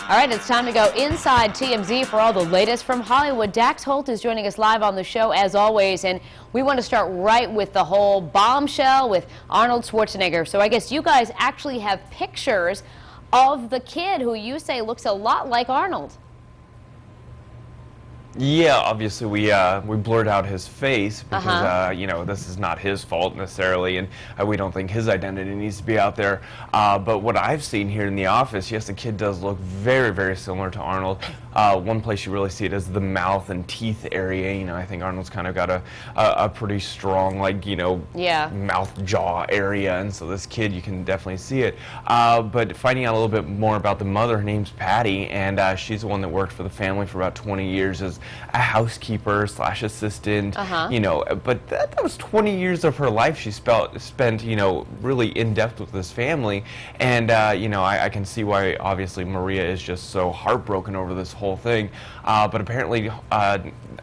All right, it's time to go inside TMZ for all the latest from Hollywood. Dax Holt is joining us live on the show as always, and we want to start right with the whole bombshell with Arnold Schwarzenegger. So I guess you guys actually have pictures of the kid who you say looks a lot like Arnold. Yeah, obviously we blurred out his face because you know, this is not his fault necessarily, and we don't think his identity needs to be out there. But what I've seen here in the office, yes, the kid does look very, very similar to Arnold. One place you really see it is the mouth and teeth area. You know, I think Arnold's kind of got a pretty strong, like, you know, mouth jaw area, and so this kid, you can definitely see it. But finding out a little bit more about the mother, her name's Patty, and she's the one that worked for the family for about 20 years as a housekeeper slash assistant, you know, but that was 20 years of her life she spent, you know, really in depth with this family. And, you know, I can see why obviously Maria is just so heartbroken over this whole thing. But apparently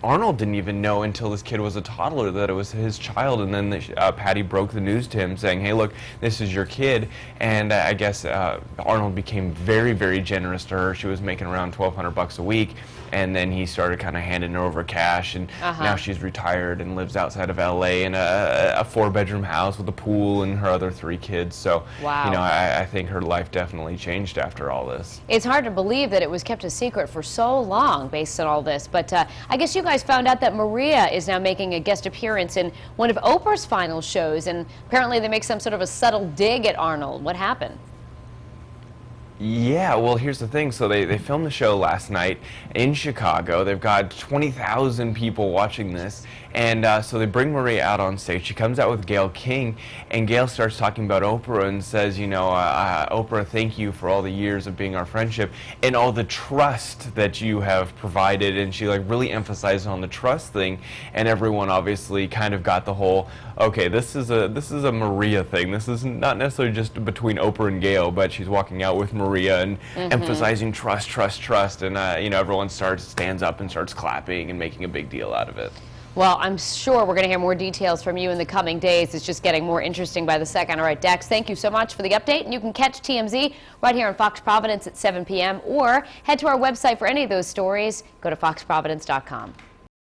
Arnold didn't even know until this kid was a toddler that it was his child. And then Patty broke the news to him saying, hey, look, this is your kid. And I guess Arnold became very, very generous to her. She was making around $1,200 a week. And then he started kind of handing her over cash, and now she's retired and lives outside of LA in a 4-bedroom house with a pool and her other 3 kids. So, you know, I think her life definitely changed after all this. It's hard to believe that it was kept a secret for so long based on all this, but I guess you guys found out that Maria is now making a guest appearance in one of Oprah's final shows, and apparently they make some sort of a subtle dig at Arnold. What happened? Yeah, well, here's the thing. So they filmed the show last night in Chicago. They've got 20,000 people watching this. And so they bring Maria out on stage. She comes out with Gayle King, and Gayle starts talking about Oprah and says, you know, Oprah, thank you for all the years of being our friendship and all the trust that you have provided. And she like really emphasized on the trust thing. And everyone obviously kind of got the whole, okay, this is a Maria thing. This is not necessarily just between Oprah and Gayle, but she's walking out with Maria and emphasizing trust, trust, trust. And, you know, everyone stands up and starts clapping and making a big deal out of it. Well, I'm sure we're going to hear more details from you in the coming days. It's just getting more interesting by the second. All right, Dax, thank you so much for the update. And you can catch TMZ right here on Fox Providence at 7 p.m. or head to our website for any of those stories. Go to foxprovidence.com.